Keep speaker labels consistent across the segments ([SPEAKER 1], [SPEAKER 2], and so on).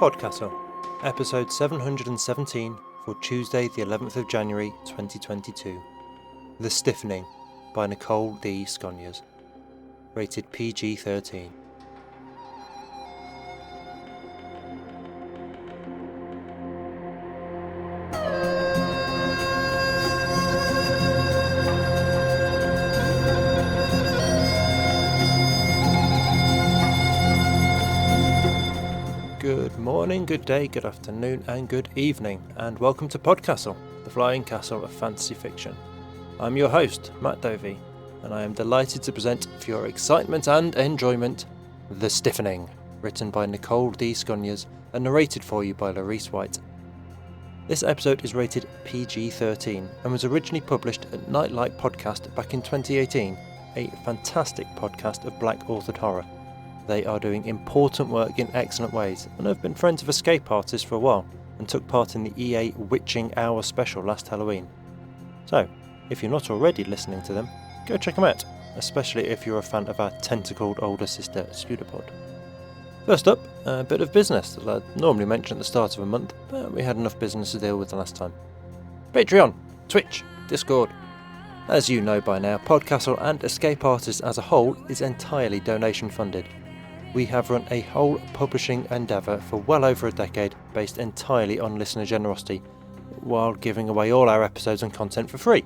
[SPEAKER 1] PodCastle, episode 717 for Tuesday the 11th of January 2022. The Stiffening by Nicole D. Sconiers. Rated PG-13. Good morning, good day, good afternoon, and good evening, and welcome to PodCastle, the flying castle of fantasy fiction. I'm your host, Matt Dovey, and I am delighted to present for your excitement and enjoyment, The Stiffening, written by Nicole D. Sconiers and narrated for you by Larice White. This episode is rated PG-13 and was originally published at Nightlight Podcast back in 2018, a fantastic podcast of black-authored horror. They are doing important work in excellent ways and have been friends of escape artists for a while and took part in the EA Witching Hour special last Halloween. So, if you're not already listening to them, go check them out, especially if you're a fan of our tentacled older sister Pseudopod. First up, a bit of business that I'd normally mention at the start of a month, but we had enough business to deal with the last time. Patreon, Twitch, Discord. As you know by now, PodCastle and Escape Artists as a whole is entirely donation funded. We have run a whole publishing endeavour for well over a decade based entirely on listener generosity, while giving away all our episodes and content for free,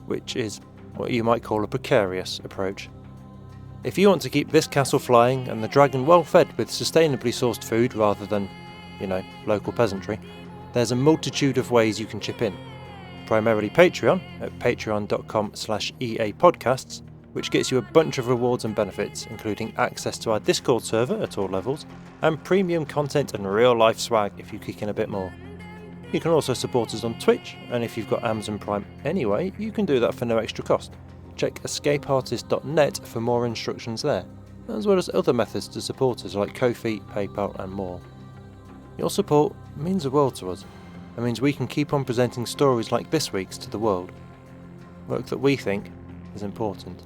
[SPEAKER 1] which is what you might call a precarious approach. If you want to keep this castle flying and the dragon well fed with sustainably sourced food rather than, local peasantry, there's a multitude of ways you can chip in. Primarily Patreon at patreon.com/EAPodcasts, which gets you a bunch of rewards and benefits, including access to our Discord server at all levels, and premium content and real-life swag if you kick in a bit more. You can also support us on Twitch, and if you've got Amazon Prime anyway, you can do that for no extra cost. Check escapeartist.net for more instructions there, as well as other methods to support us like Ko-fi, PayPal and more. Your support means the world to us. It means we can keep on presenting stories like this week's to the world. Work that we think is important.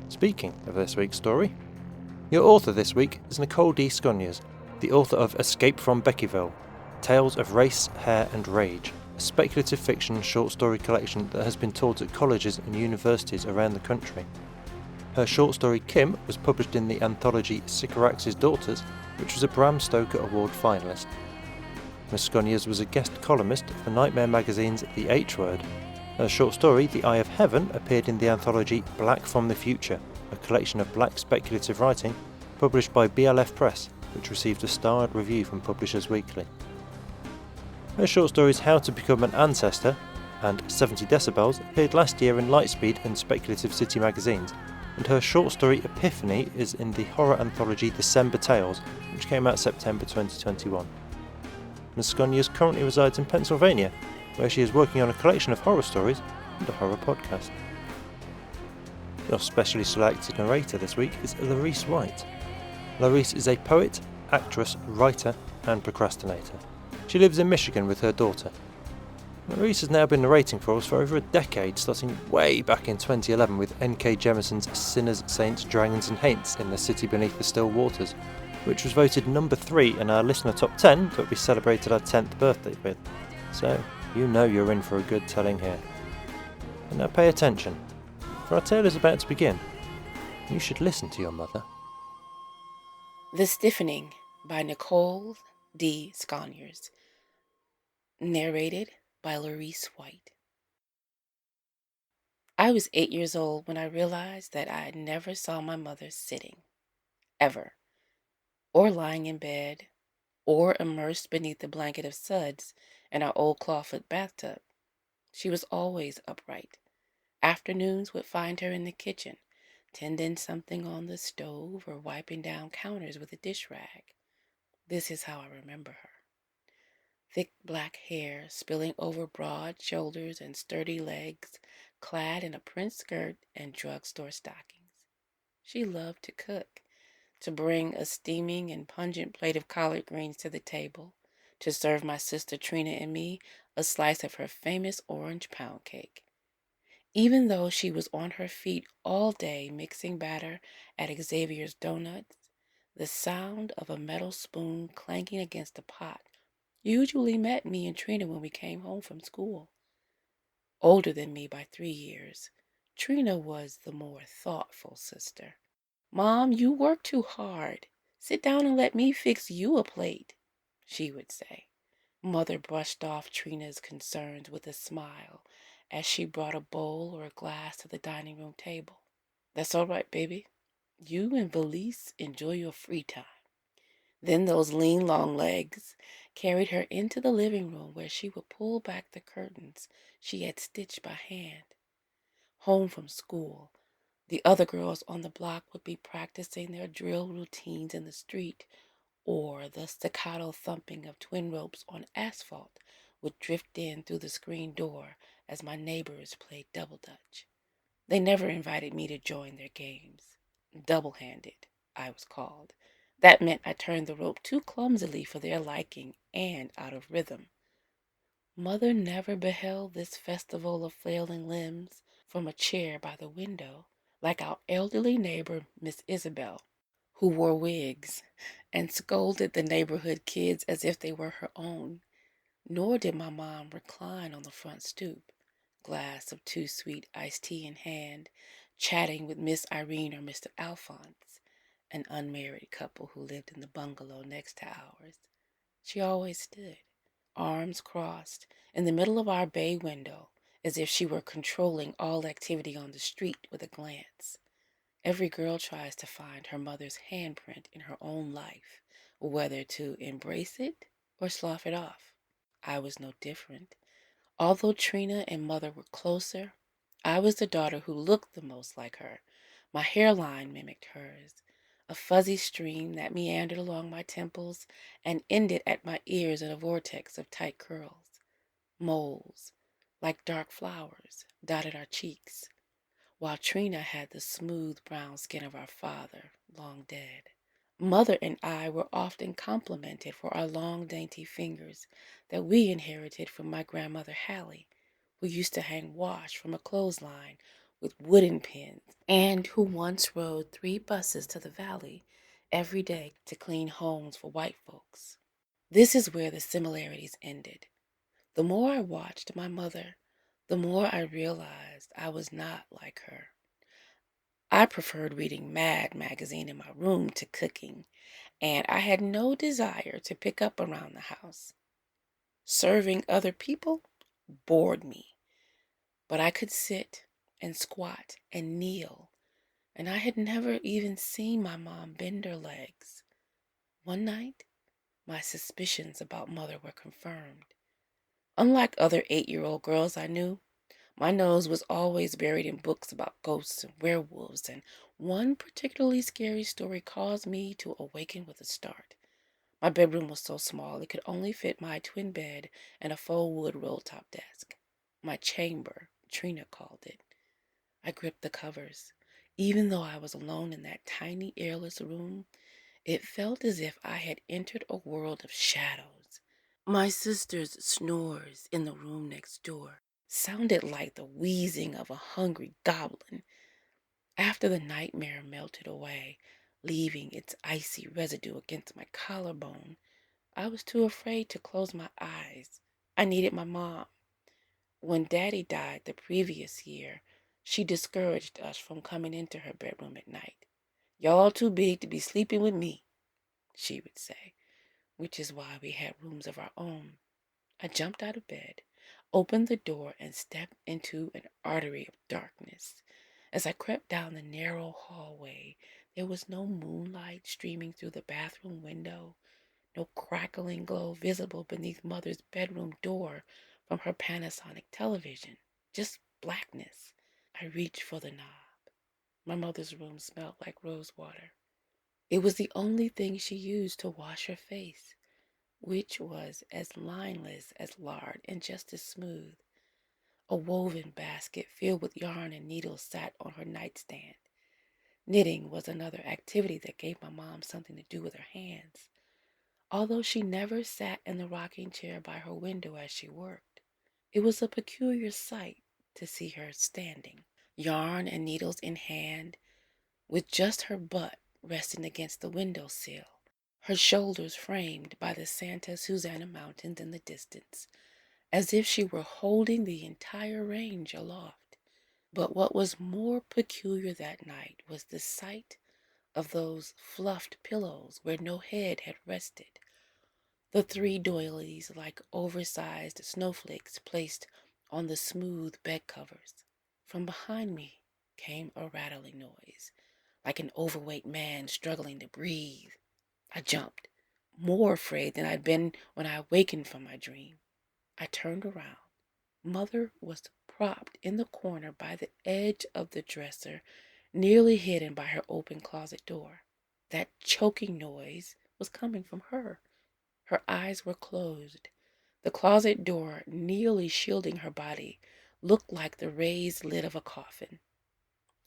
[SPEAKER 1] Speaking of this week's story, your author this week is Nicole D. Sconiers, the author of Escape from Beckyville, Tales of Race, Hair and Rage, a speculative fiction short story collection that has been taught at colleges and universities around the country. Her short story Kim was published in the anthology Sycorax's Daughters, which was a Bram Stoker Award finalist. Miss Sconiers was a guest columnist for Nightmare Magazine's The H Word. Her short story, The Eye of Heaven, appeared in the anthology Black from the Future, a collection of black speculative writing published by BLF Press, which received a starred review from Publishers Weekly. Her short stories How to Become an Ancestor and 70 Decibels appeared last year in Lightspeed and Speculative City magazines, and her short story Epiphany is in the horror anthology December Tales, which came out September 2021. Ms. Sconiers currently resides in Pennsylvania, where she is working on a collection of horror stories and a horror podcast. Your specially selected narrator this week is Larice White. Larice is a poet, actress, writer and procrastinator. She lives in Michigan with her daughter. Larice has now been narrating for us for over a decade, starting way back in 2011 with N.K. Jemison's Sinners, Saints, Dragons and Haints in the City Beneath the Still Waters, which was voted number 3 in our listener top 10 that we celebrated our 10th birthday with. So, you know you're in for a good telling here. And now pay attention, for our tale is about to begin. You should listen to your mother.
[SPEAKER 2] The Stiffening by Nicole D. Sconiers. Narrated by Larice White. I was 8 years old when I realized that I never saw my mother sitting, ever, or lying in bed, or immersed beneath the blanket of suds in our old clawfoot bathtub. She was always upright. Afternoons would find her in the kitchen, tending something on the stove or wiping down counters with a dish rag. This is how I remember her. Thick black hair spilling over broad shoulders and sturdy legs, clad in a print skirt and drugstore stockings. She loved to cook, to bring a steaming and pungent plate of collard greens to the table, to serve my sister Trina and me a slice of her famous orange pound cake. Even though she was on her feet all day mixing batter at Xavier's Donuts, The sound of a metal spoon clanking against a pot usually met me and Trina when we came home from school. Older than me by 3 years, Trina was the more thoughtful sister. "Mom, you work too hard. Sit down and let me fix you a plate," she would say. Mother brushed off Trina's concerns with a smile as she brought a bowl or a glass to the dining room table. "That's all right, baby. You and Valise enjoy your free time." Then those lean, long legs carried her into the living room where she would pull back the curtains she had stitched by hand. Home from school, the other girls on the block would be practicing their drill routines in the street, or the staccato thumping of twin ropes on asphalt would drift in through the screen door as my neighbors played double dutch. They never invited me to join their games. Double-handed, I was called. That meant I turned the rope too clumsily for their liking and out of rhythm. Mother never beheld this festival of flailing limbs from a chair by the window, like our elderly neighbor, Miss Isabel, who wore wigs and scolded the neighborhood kids as if they were her own. Nor did my mom recline on the front stoop, glass of too sweet iced tea in hand, chatting with Miss Irene or Mr. Alphonse, an unmarried couple who lived in the bungalow next to ours. She always stood, arms crossed, in the middle of our bay window, as if she were controlling all activity on the street with a glance. Every girl tries to find her mother's handprint in her own life, whether to embrace it or slough it off. I was no different. Although Trina and Mother were closer, I was the daughter who looked the most like her. My hairline mimicked hers, a fuzzy stream that meandered along my temples and ended at my ears in a vortex of tight curls. Moles, like dark flowers, dotted our cheeks, while Trina had the smooth brown skin of our father, long dead. Mother and I were often complimented for our long, dainty fingers that we inherited from my grandmother Hallie, who used to hang wash from a clothesline with wooden pins and who once rode 3 buses to the valley every day to clean homes for white folks. This is where the similarities ended. The more I watched my mother, the more I realized I was not like her. I preferred reading Mad magazine in my room to cooking, and I had no desire to pick up around the house. Serving other people bored me, but I could sit and squat and kneel, and I had never even seen my mom bend her legs. One night, my suspicions about Mother were confirmed. Unlike other 8-year-old girls I knew, my nose was always buried in books about ghosts and werewolves, and one particularly scary story caused me to awaken with a start. My bedroom was so small it could only fit my twin bed and a faux wood roll-top desk. My chamber, Trina called it. I gripped the covers. Even though I was alone in that tiny, airless room, it felt as if I had entered a world of shadows. My sister's snores in the room next door sounded like the wheezing of a hungry goblin. After the nightmare melted away, leaving its icy residue against my collarbone, I was too afraid to close my eyes. I needed my mom. When Daddy died the previous year, she discouraged us from coming into her bedroom at night. "Y'all too big to be sleeping with me," she would say, which is why we had rooms of our own. I jumped out of bed, opened the door, and stepped into an artery of darkness. As I crept down the narrow hallway, there was no moonlight streaming through the bathroom window, no crackling glow visible beneath Mother's bedroom door from her Panasonic television, just blackness. I reached for the knob. My mother's room smelled like rose water. It was the only thing she used to wash her face, which was as lineless as lard and just as smooth. A woven basket filled with yarn and needles sat on her nightstand. Knitting was another activity that gave my mom something to do with her hands, although she never sat in the rocking chair by her window as she worked. It was a peculiar sight to see her standing, yarn and needles in hand, with just her butt resting against the windowsill, her shoulders framed by the Santa Susana Mountains in the distance, as if she were holding the entire range aloft. But what was more peculiar that night was the sight of those fluffed pillows where no head had rested, the three doilies like oversized snowflakes placed on the smooth bed covers. From behind me came a rattling noise, like an overweight man struggling to breathe. I jumped, more afraid than I'd been when I awakened from my dream. I turned around. Mother was propped in the corner by the edge of the dresser, nearly hidden by her open closet door. That choking noise was coming from her. Her eyes were closed. The closet door, nearly shielding her body, looked like the raised lid of a coffin.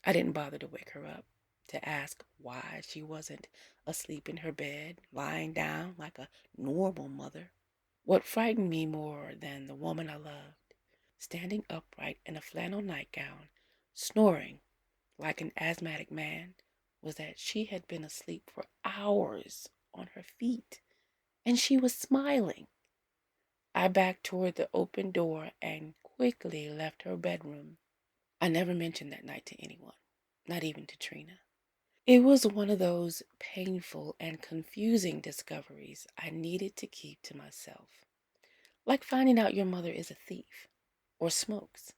[SPEAKER 2] I didn't bother to wake her up, to ask why she wasn't asleep in her bed, lying down like a normal mother. What frightened me more than the woman I loved, standing upright in a flannel nightgown, snoring like an asthmatic man, was that she had been asleep for hours on her feet, and she was smiling. I backed toward the open door and quickly left her bedroom. I never mentioned that night to anyone, not even to Trina. It was one of those painful and confusing discoveries I needed to keep to myself, like finding out your mother is a thief, or smokes,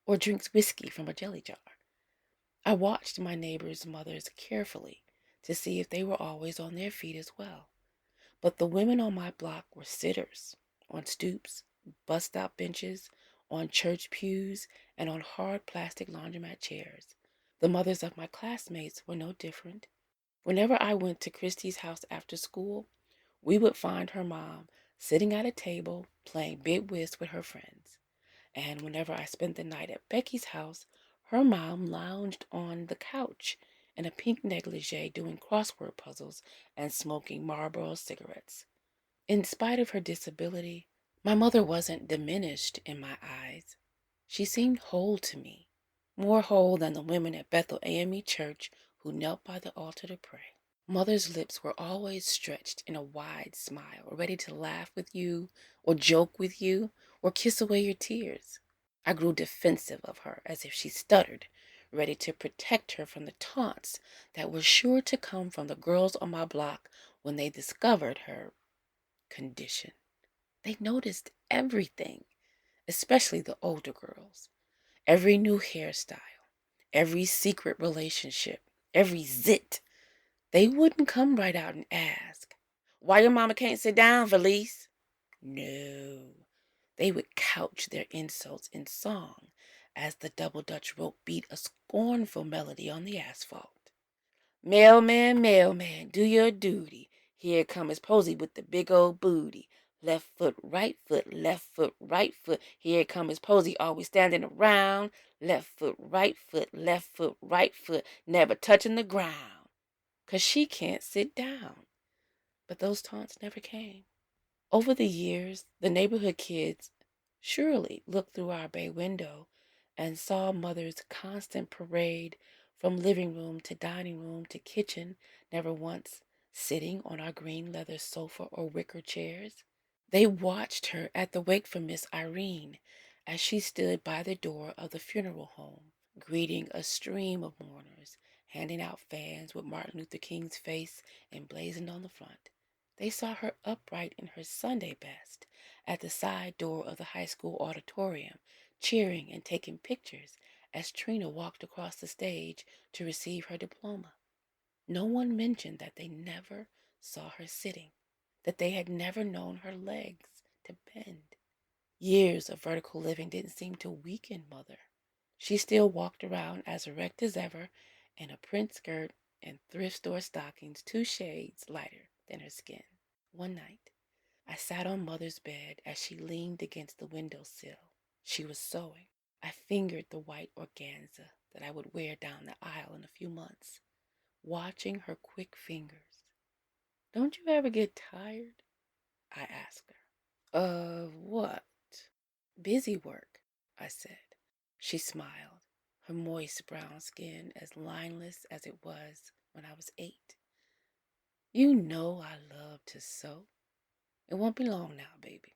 [SPEAKER 2] or drinks whiskey from a jelly jar. I watched my neighbors' mothers carefully to see if they were always on their feet as well. But the women on my block were sitters, on stoops, bus stop benches, on church pews, and on hard plastic laundromat chairs. The mothers of my classmates were no different. Whenever I went to Christy's house after school, we would find her mom sitting at a table playing bid whist with her friends. And whenever I spent the night at Becky's house, her mom lounged on the couch in a pink negligee doing crossword puzzles and smoking Marlboro cigarettes. In spite of her disability, my mother wasn't diminished in my eyes. She seemed whole to me, more whole than the women at Bethel AME Church who knelt by the altar to pray. Mother's lips were always stretched in a wide smile, ready to laugh with you, or joke with you, or kiss away your tears. I grew defensive of her as if she stuttered, ready to protect her from the taunts that were sure to come from the girls on my block when they discovered her condition. They noticed everything, especially the older girls. Every new hairstyle, every secret relationship, every zit. They wouldn't come right out and ask, "Why your mama can't sit down, Valise?" No. They would couch their insults in song as the double Dutch rope beat a scornful melody on the asphalt. "Mailman, mailman, do your duty. Here come Miss Posey with the big old booty. Left foot, right foot, left foot, right foot. Here come Miss Posey, always standing around. Left foot, right foot, left foot, right foot, never touching the ground. 'Cause she can't sit down." But those taunts never came. Over the years, the neighborhood kids surely looked through our bay window and saw Mother's constant parade from living room to dining room to kitchen, never once sitting on our green leather sofa or wicker chairs. They watched her at the wake for Miss Irene as she stood by the door of the funeral home, greeting a stream of mourners, handing out fans with Martin Luther King's face emblazoned on the front. They saw her upright in her Sunday best at the side door of the high school auditorium, cheering and taking pictures as Trina walked across the stage to receive her diploma. No one mentioned that they never saw her sitting, that they had never known her legs to bend. Years of vertical living didn't seem to weaken Mother. She still walked around as erect as ever in a print skirt and thrift store stockings 2 shades lighter than her skin. One night, I sat on Mother's bed as she leaned against the windowsill. She was sewing. I fingered the white organza that I would wear down the aisle in a few months, watching her quick fingers. "Don't you ever get tired?" I asked her. "Of what?" "Busy work," I said. She smiled, her moist brown skin as lineless as it was. when I was 8. You know I love to sew. It won't be long now, baby.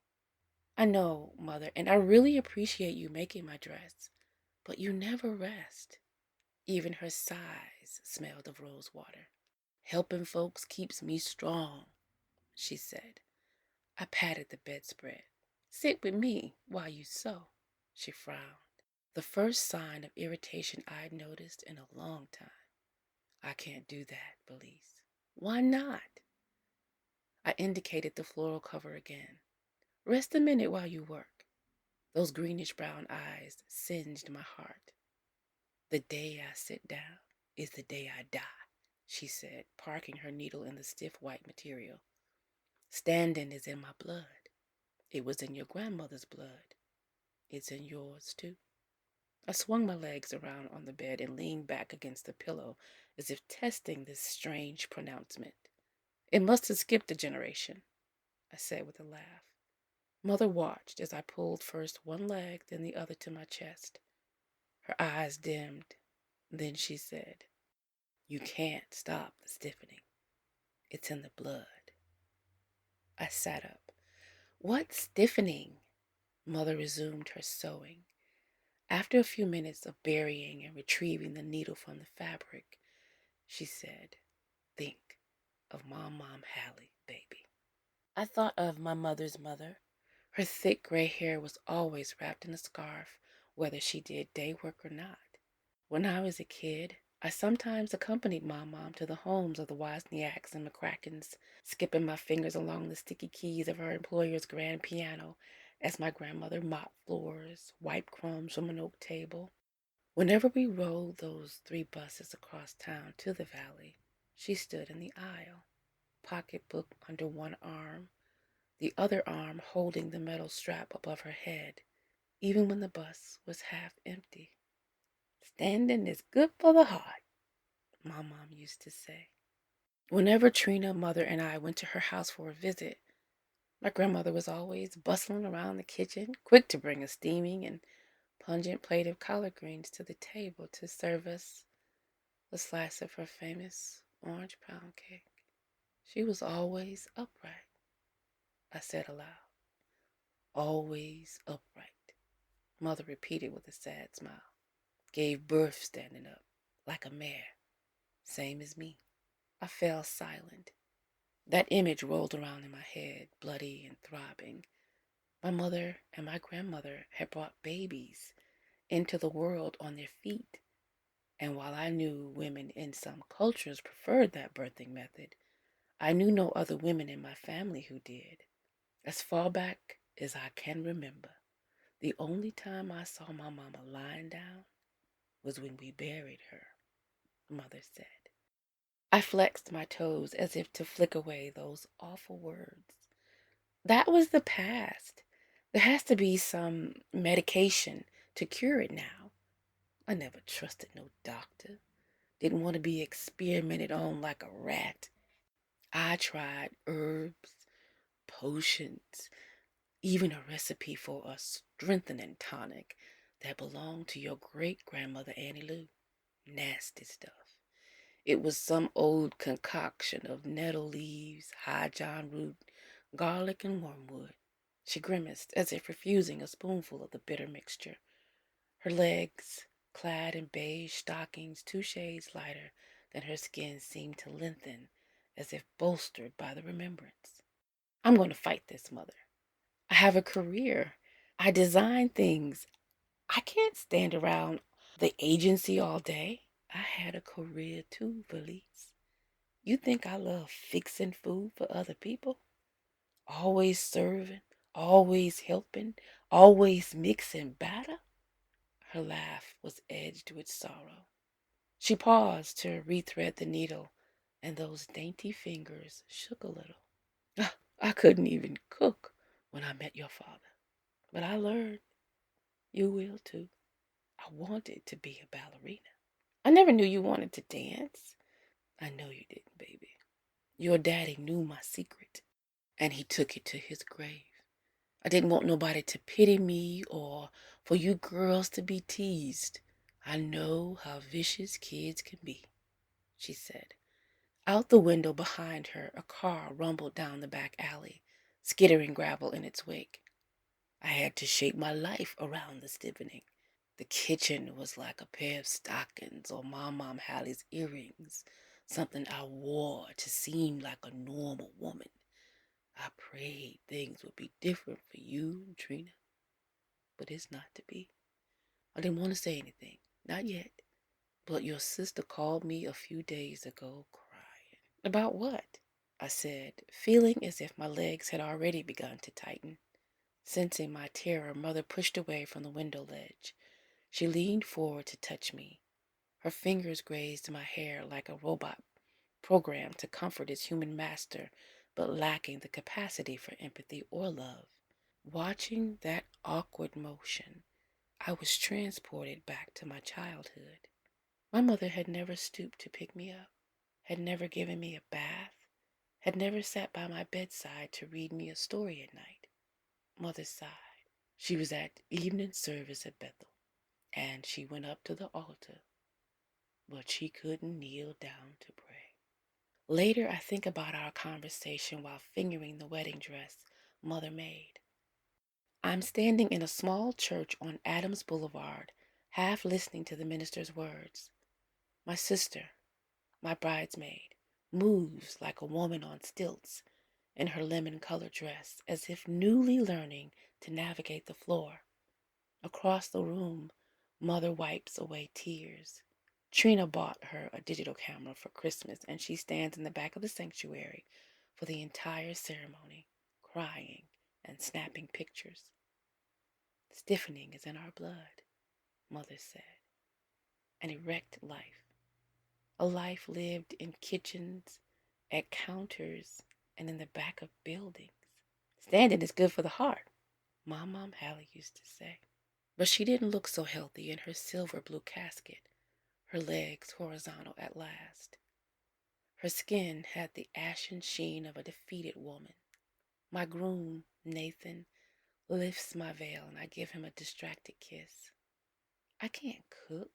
[SPEAKER 2] I know, Mother, and I really appreciate you making my dress, but you never rest. Even her sighs smelled of rose water. Helping folks keeps me strong, she said. I patted the bedspread. Sit with me while you sew, she frowned. The first sign of irritation I'd noticed in a long time. I can't do that, Belize. Why not? I indicated the floral cover again. Rest a minute while you work. Those greenish brown eyes singed my heart. The day I sit down is the day I die, she said, parking her needle in the stiff white material. Standing is in my blood. It was in your grandmother's blood. It's in yours, too. I swung my legs around on the bed and leaned back against the pillow as if testing this strange pronouncement. It must have skipped a generation, I said with a laugh. Mother watched as I pulled first one leg, then the other to my chest. Her eyes dimmed. Then she said, You can't stop the stiffening. It's in the blood. I sat up. What stiffening? Mother resumed her sewing. After a few minutes of burying and retrieving the needle from the fabric, she said, Think of Mom Hallie, baby. I thought of my mother's mother. Her thick gray hair was always wrapped in a scarf, whether she did day work or not. When I was a kid, I sometimes accompanied Mom to the homes of the Wozniaks and McCrackens, skipping my fingers along the sticky keys of her employer's grand piano as my grandmother mopped floors, wiped crumbs from an oak table. Whenever we rode those 3 buses across town to the valley, she stood in the aisle, pocketbook under one arm, the other arm holding the metal strap above her head, even when the bus was half empty. Standing is good for the heart, my mom used to say. Whenever Trina, Mother, and I went to her house for a visit, my grandmother was always bustling around the kitchen, quick to bring a steaming and pungent plate of collard greens to the table to serve us a slice of her famous orange pound cake. She was always upright, I said aloud. Always upright, Mother repeated with a sad smile. Gave birth standing up, like a mare, same as me. I fell silent. That image rolled around in my head, bloody and throbbing. My mother and my grandmother had brought babies into the world on their feet, and while I knew women in some cultures preferred that birthing method, I knew no other women in my family who did. As far back as I can remember, the only time I saw my mama lying down was when we buried her, Mother said. I flexed my toes as if to flick away those awful words. That was the past. There has to be some medication to cure it now. I never trusted no doctor. Didn't want to be experimented on like a rat. I tried herbs, potions, even a recipe for a strengthening tonic that belonged to your great-grandmother Annie Lou. Nasty stuff. It was some old concoction of nettle leaves, high john root, garlic, and wormwood. She grimaced as if refusing a spoonful of the bitter mixture. Her legs, clad in beige stockings 2 shades lighter than her skin, seemed to lengthen as if bolstered by the remembrance. I'm going to fight this, Mother. I have a career. I design things. I can't stand around the agency all day. I had a career too, Valise. You think I love fixing food for other people? Always serving, always helping, always mixing batter? Her laugh was edged with sorrow. She paused to rethread the needle, and those dainty fingers shook a little. I couldn't even cook when I met your father, but I learned. You will too. I wanted to be a ballerina. I never knew you wanted to dance. I know you didn't, baby. Your daddy knew my secret, and he took it to his grave. I didn't want nobody to pity me or for you girls to be teased. I know how vicious kids can be, she said. Out the window behind her, a car rumbled down the back alley, skittering gravel in its wake. I had to shape my life around the stiffening. The kitchen was like a pair of stockings or Mom Hallie's earrings, something I wore to seem like a normal woman. I prayed things would be different for you, Trina, but it's not to be. I didn't want to say anything, not yet, but your sister called me a few days ago crying. About what? I said, feeling as if my legs had already begun to tighten. Sensing my terror, Mother pushed away from the window ledge. She leaned forward to touch me. Her fingers grazed my hair like a robot programmed to comfort its human master, but lacking the capacity for empathy or love. Watching that awkward motion, I was transported back to my childhood. My mother had never stooped to pick me up, had never given me a bath, had never sat by my bedside to read me a story at night. Mother sighed. She was at evening service at Bethel, and she went up to the altar, but she couldn't kneel down to pray. Later, I think about our conversation while fingering the wedding dress Mother made. I'm standing in a small church on Adams Boulevard, half listening to the minister's words. My sister, my bridesmaid, moves like a woman on stilts in her lemon-colored dress, as if newly learning to navigate the floor. Across the room, Mother wipes away tears. Trina bought her a digital camera for Christmas, and she stands in the back of the sanctuary for the entire ceremony, crying and snapping pictures. Stiffening is in our blood, Mother said. An erect life. A life lived in kitchens, at counters, and in the back of buildings. Standing is good for the heart, Mom Hallie used to say. But she didn't look so healthy in her silver blue casket, her legs horizontal at last. Her skin had the ashen sheen of a defeated woman. My groom, Nathan, lifts my veil and I give him a distracted kiss. I can't cook,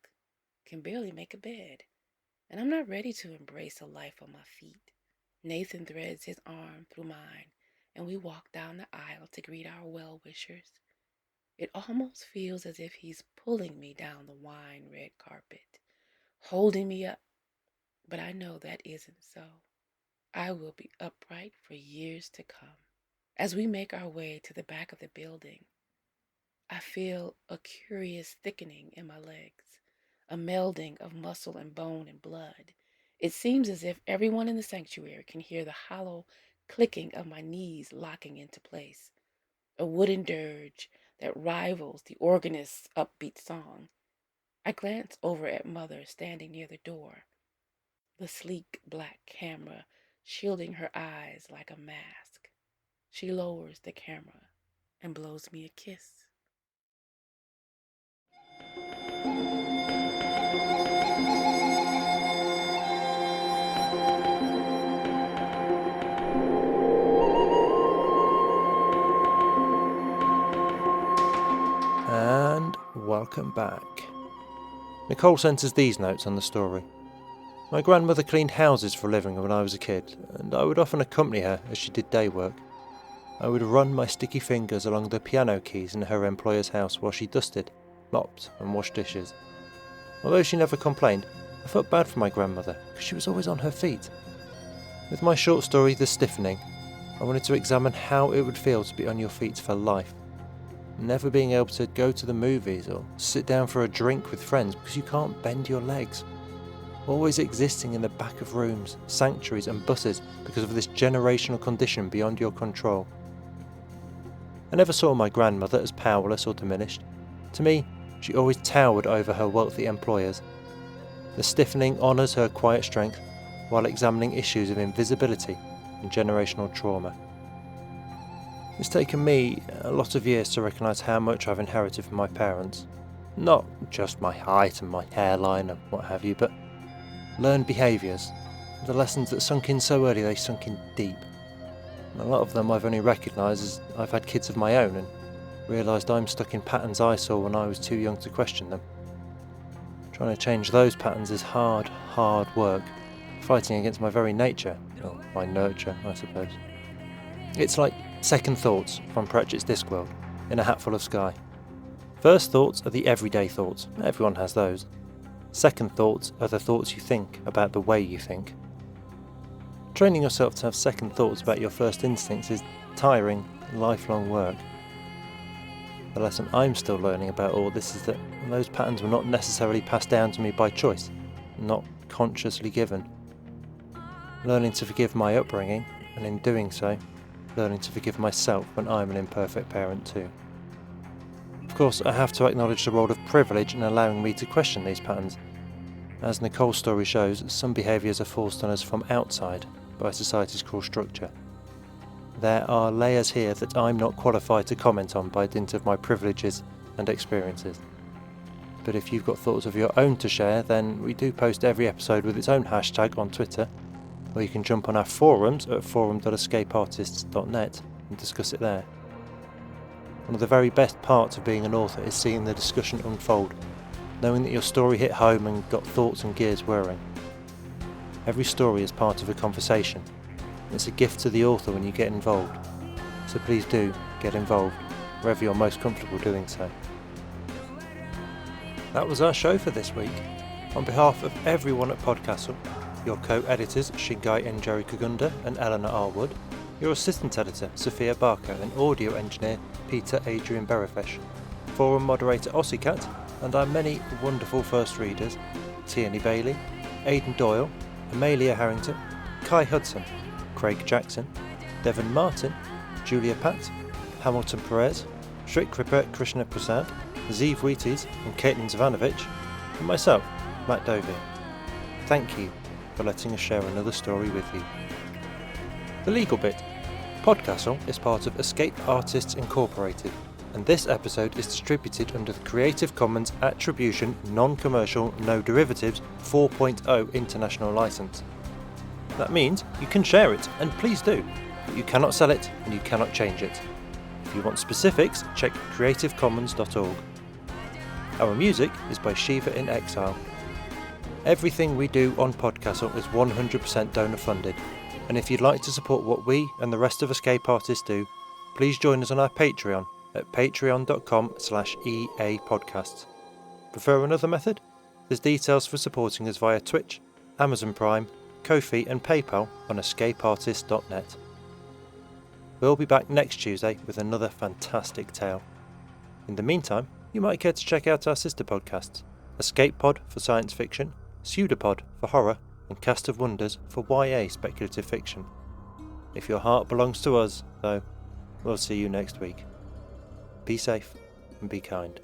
[SPEAKER 2] can barely make a bed, and I'm not ready to embrace a life on my feet. Nathan threads his arm through mine, and we walk down the aisle to greet our well-wishers. It almost feels as if he's pulling me down the wine-red carpet, holding me up, but I know that isn't so. I will be upright for years to come. As we make our way to the back of the building, I feel a curious thickening in my legs, a melding of muscle and bone and blood. It seems as if everyone in the sanctuary can hear the hollow clicking of my knees locking into place, a wooden dirge that rivals the organist's upbeat song. I glance over at Mother standing near the door, the sleek black camera shielding her eyes like a mask. She lowers the camera and blows me a kiss.
[SPEAKER 1] And welcome back. Nicole sent us these notes on the story. My grandmother cleaned houses for a living when I was a kid, and I would often accompany her as she did day work. I would run my sticky fingers along the piano keys in her employer's house while she dusted, mopped and washed dishes. Although she never complained, I felt bad for my grandmother because she was always on her feet. With my short story, The Stiffening, I wanted to examine how it would feel to be on your feet for life. Never being able to go to the movies or sit down for a drink with friends because you can't bend your legs. Always existing in the back of rooms, sanctuaries and buses because of this generational condition beyond your control. I never saw my grandmother as powerless or diminished. To me, she always towered over her wealthy employers. The stiffening honours her quiet strength while examining issues of invisibility and generational trauma. It's taken me a lot of years to recognise how much I've inherited from my parents. Not just my height and my hairline and what have you, but learned behaviours, the lessons that sunk in so early they sunk in deep. And a lot of them I've only recognised as I've had kids of my own and realised I'm stuck in patterns I saw when I was too young to question them. Trying to change those patterns is hard work, fighting against my very nature, or my nurture, I suppose. It's like second thoughts from Pratchett's Discworld, in a hatful of sky. First thoughts are the everyday thoughts, everyone has those. Second thoughts are the thoughts you think about the way you think. Training yourself to have second thoughts about your first instincts is tiring, lifelong work. The lesson I'm still learning about all this is that those patterns were not necessarily passed down to me by choice, not consciously given. Learning to forgive my upbringing, and in doing so, learning to forgive myself when I'm an imperfect parent too. Of course, I have to acknowledge the role of privilege in allowing me to question these patterns. As Nicole's story shows, some behaviours are forced on us from outside by society's cruel structure. There are layers here that I'm not qualified to comment on by dint of my privileges and experiences. But if you've got thoughts of your own to share, then we do post every episode with its own hashtag on Twitter, or you can jump on our forums at forum.escapeartists.net and discuss it there. One of the very best parts of being an author is seeing the discussion unfold, knowing that your story hit home and got thoughts and gears whirring. Every story is part of a conversation. It's a gift to the author when you get involved, so please do get involved, wherever you're most comfortable doing so. That was our show for this week. On behalf of everyone at PodCastle, your co-editors Shingai Njeri Kagunda and Eleanor R. Wood, your assistant editor Sophia Barker and audio engineer Peter Adrian Berefesh, forum moderator Ossicat, and our many wonderful first readers Tierney Bailey, Aidan Doyle, Amelia Harrington, Kai Hudson, Craig Jackson, Devon Martin, Julia Patt, Hamilton Perez, Sri Krishna Prasad, Zeev Wheaties and Caitlin Zavanovich, and myself, Matt Dovey. Thank you for letting us share another story with you. The legal bit. PodCastle is part of Escape Artists Incorporated, and this episode is distributed under the Creative Commons Attribution Non-Commercial No Derivatives 4.0 International License. That means you can share it, and please do, but you cannot sell it and you cannot change it. If you want specifics, check creativecommons.org. Our music is by Shiva in Exile. Everything we do on PodCastle is 100% donor funded, and if you'd like to support what we and the rest of Escape Artists do, please join us on our Patreon at patreon.com/EAPodcasts. Prefer another method? There's details for supporting us via Twitch, Amazon Prime, Ko-fi and PayPal on escapeartist.net. We'll be back next Tuesday with another fantastic tale. In the meantime, you might care to check out our sister podcasts, Escape Pod for science fiction, Pseudopod for horror, and Cast of Wonders for YA speculative fiction. If your heart belongs to us, though, we'll see you next week. Be safe and be kind.